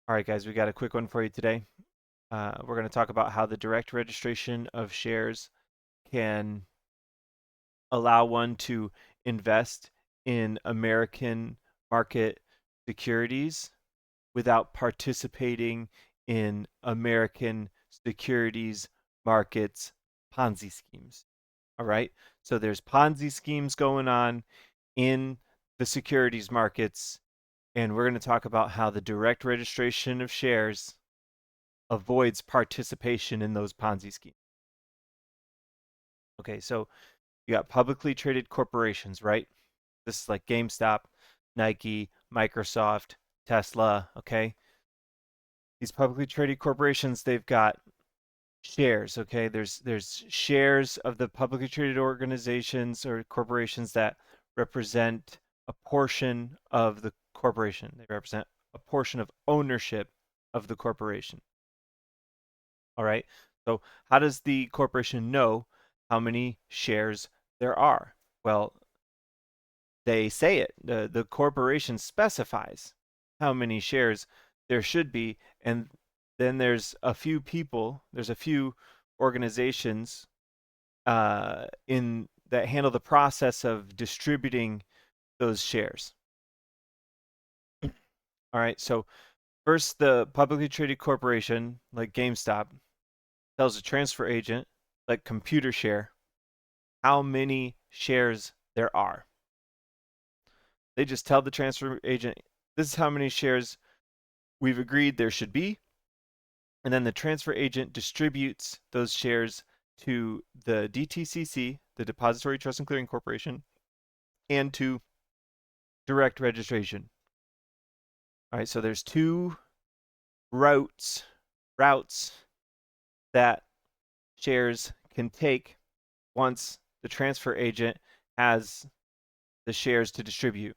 All right, guys, we got a quick one for you today. We're going to talk about how the direct registration of shares can allow one to invest in American market securities without participating in American securities markets Ponzi schemes. All right, so there's Ponzi schemes going on in the securities markets, and we're going to talk about how the direct registration of shares avoids participation in those Ponzi schemes. Okay, so you got publicly traded corporations, right? This is like GameStop, Nike, Microsoft, Tesla, okay? These publicly traded corporations, they've got shares, okay? There's shares of the publicly traded organizations or corporations that represent a portion of the corporation. They represent a portion of ownership of the corporation. All right. So how does the corporation know how many shares there are? Well, they say it. The corporation specifies how many shares there should be, and then there's a few people, there's a few organizations in that handle the process of distributing those shares. All right. So first, the publicly traded corporation, like GameStop, tells a transfer agent, like ComputerShare, how many shares there are. They just tell the transfer agent, this is how many shares we've agreed there should be. And then the transfer agent distributes those shares to the DTCC, the Depository Trust and Clearing Corporation, and to direct registration. All right, so there's two routes that shares can take once the transfer agent has the shares to distribute.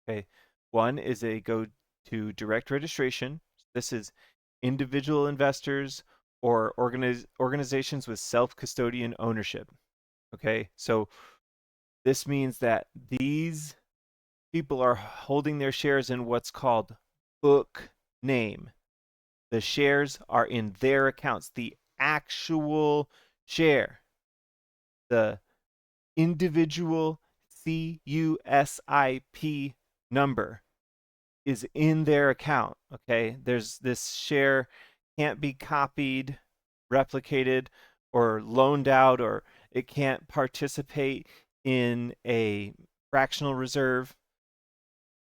Okay, one is they go to direct registration. This is individual investors or organizations with self-custodian ownership. Okay, so this means that these people are holding their shares in what's called book name. The shares are in their accounts, the actual share, the individual CUSIP number is in their account. Okay, there's this share can't be copied, replicated, or loaned out, or it can't participate in a fractional reserve.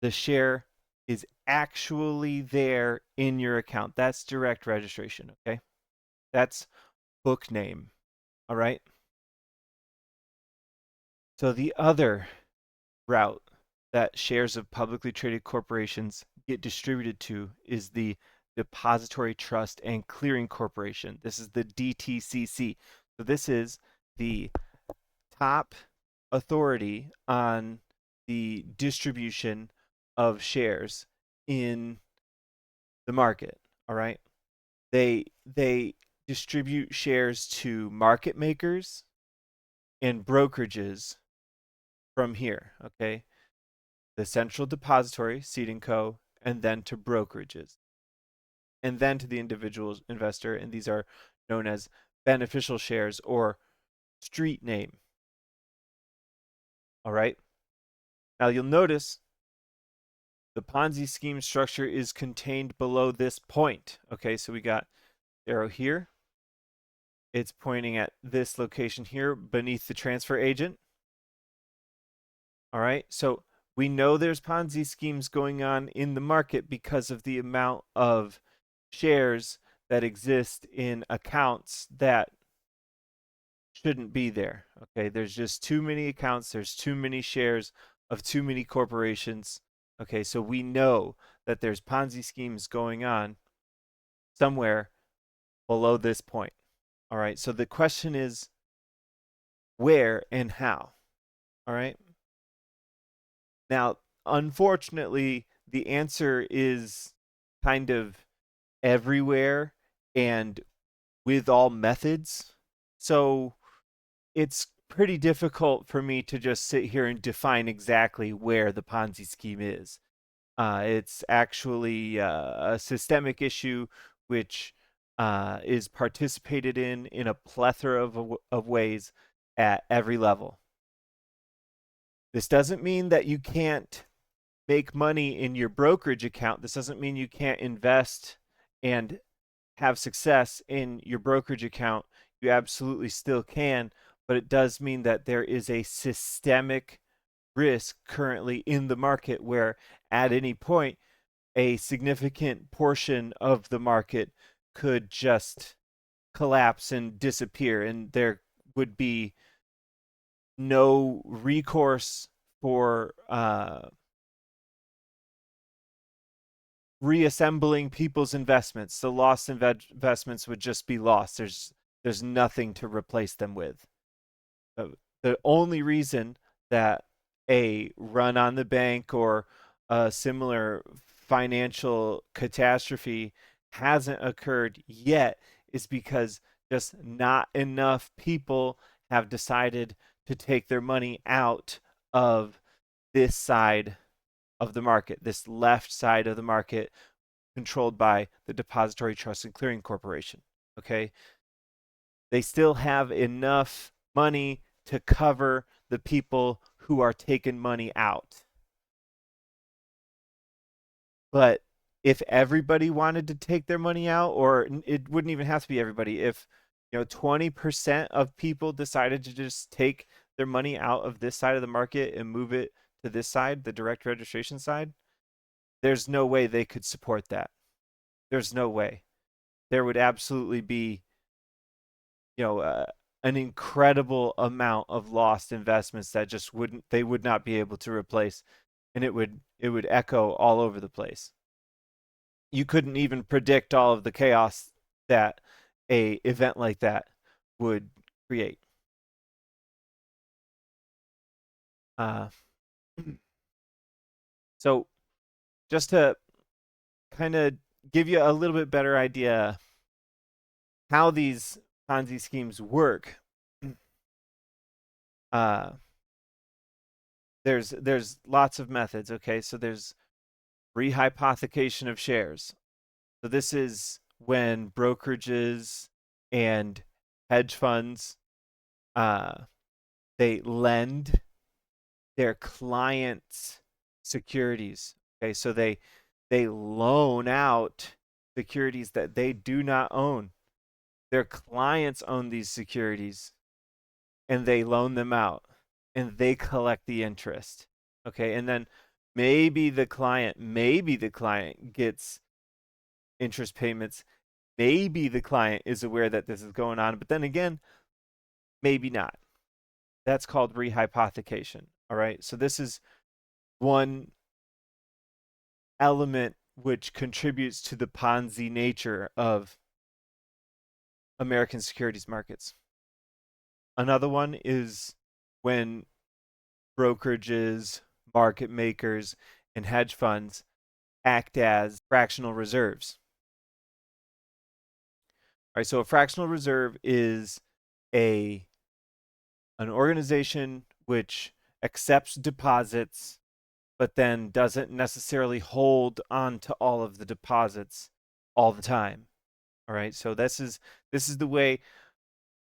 The share is actually there in your account. That's direct registration. Okay, that's book name. All right. So the other route that shares of publicly traded corporations get distributed to is the Depository Trust and Clearing Corporation. This is the DTCC. So this is the top authority on the distribution of shares in the market. All right. They distribute shares to market makers and brokerages from here. Okay. The central depository, Seed & Co., and then to brokerages, and then to the individual investor, and these are known as beneficial shares or street name. All right. Now you'll notice the Ponzi scheme structure is contained below this point. Okay, so we got arrow here. It's pointing at this location here beneath the transfer agent. All right, so we know there's Ponzi schemes going on in the market because of the amount of shares that exist in accounts that shouldn't be there. Okay, there's just too many accounts, there's too many shares of too many corporations. Okay, so we know that there's Ponzi schemes going on somewhere below this point. All right, so the question is where and how? All right. Now, unfortunately, the answer is kind of everywhere and with all methods. So it's pretty difficult for me to just sit here and define exactly where the Ponzi scheme is. It's actually a systemic issue which is participated in a plethora of ways at every level. This doesn't mean that you can't make money in your brokerage account. This doesn't mean you can't invest and have success in your brokerage account. You absolutely still can, but it does mean that there is a systemic risk currently in the market where at any point a significant portion of the market could just collapse and disappear, and there would be no recourse for reassembling people's investments. The lost investments would just be lost. There's nothing to replace them with. The only reason that a run on the bank or a similar financial catastrophe hasn't occurred yet is because just not enough people have decided to take their money out of this side of the market, this left side of the market controlled by the Depository Trust and Clearing Corporation. Okay. They still have enough money to cover the people who are taking money out. But if everybody wanted to take their money out, or it wouldn't even have to be everybody, if 20% of people decided to just take their money out of this side of the market and move it to this side, the direct registration side, there's no way they could support that. There's no way. There would absolutely be, you know, an incredible amount of lost investments that just they would not be able to replace, and it would echo all over the place. You couldn't even predict all of the chaos that a event like that would create. Uh, so just to kind of give you a little bit better idea how these Ponzi schemes work, uh, there's lots of methods. Okay, so there's rehypothecation of shares. So this is when brokerages and hedge funds they lend their clients securities. Okay, so they loan out securities that they do not own. Their clients own these securities and they loan them out and they collect the interest. Okay, and then maybe the client gets interest payments. Maybe the client is aware that this is going on, but then again, maybe not. That's called rehypothecation. All right. So this is one element which contributes to the Ponzi nature of American securities markets. Another one is when brokerages, market makers, and hedge funds act as fractional reserves. All right, so a fractional reserve is a an organization which accepts deposits but then doesn't necessarily hold on to all of the deposits all the time. All right, so this is the way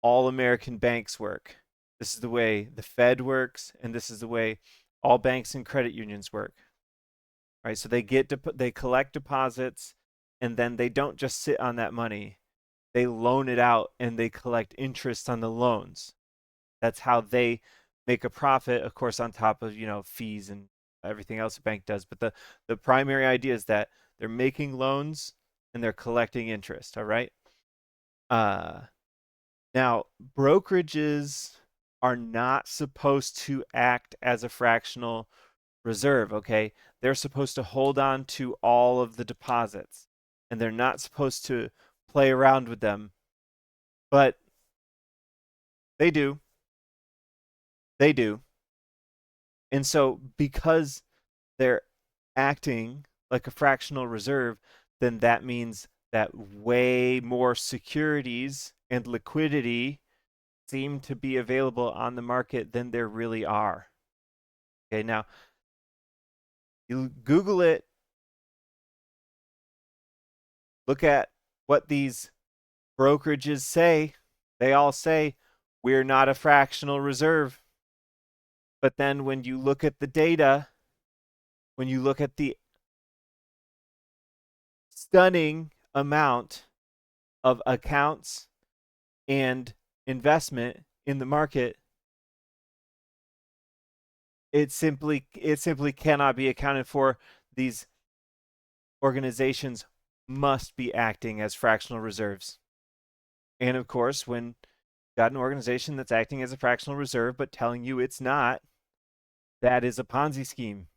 all American banks work. This is the way the Fed works, and this is the way all banks and credit unions work. All right, so they collect deposits, and then they don't just sit on that money. They loan it out, and they collect interest on the loans. That's how they make a profit, of course, on top of fees and everything else a bank does. But the primary idea is that they're making loans and they're collecting interest. All right. Uh, Now, brokerages are not supposed to act as a fractional reserve. Okay, they're supposed to hold on to all of the deposits, and they're not supposed to play around with them. But they do. They do. And so, because they're acting like a fractional reserve, then that means that way more securities and liquidity seem to be available on the market than there really are. Okay, now you Google it Look at what these brokerages say. They all say we're not a fractional reserve. But then when you look at the data, when you look at the stunning amount of accounts and investment in the market, it simply cannot be accounted for. These organizations must be acting as fractional reserves. And of course, when you've got an organization that's acting as a fractional reserve but telling you it's not, that is a Ponzi scheme.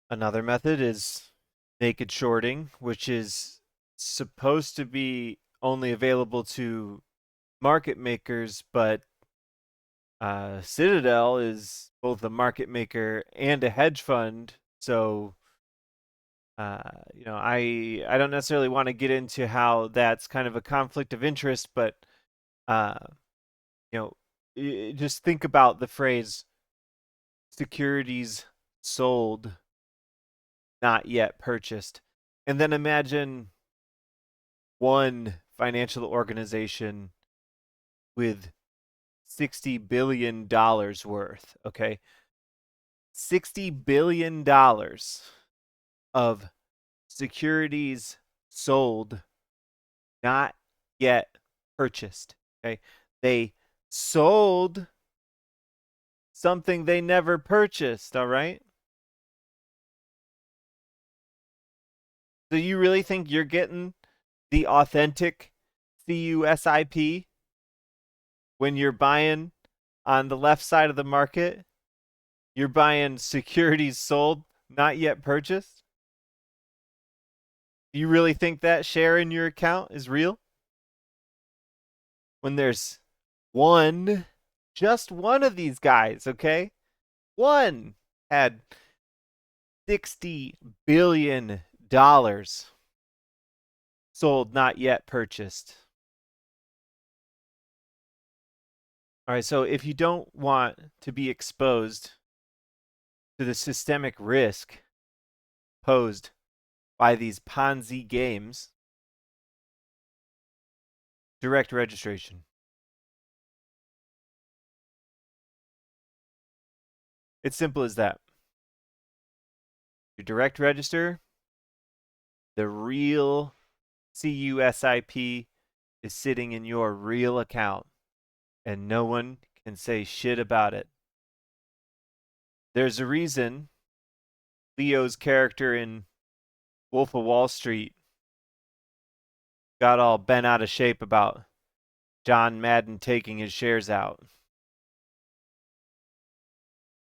Another method is naked shorting, which is supposed to be only available to market makers, but Citadel is both a market maker and a hedge fund. So, I don't necessarily want to get into how that's kind of a conflict of interest, but uh, just think about the phrase securities sold, not yet purchased. And then imagine one financial organization with $60 billion worth, okay? $60 billion of securities sold, not yet purchased, okay? They sold something they never purchased, all right? So you really think you're getting the authentic CUSIP when you're buying on the left side of the market? You're buying securities sold, not yet purchased? Do you really think that share in your account is real? When there's one, just one of these guys, okay? One had $60 billion sold, not yet purchased. All right, so if you don't want to be exposed to the systemic risk posed by these Ponzi games, direct registration. It's simple as that. You direct register, the real CUSIP is sitting in your real account, and no one can say shit about it. There's a reason Leo's character in Wolf of Wall Street got all bent out of shape about John Madden taking his shares out.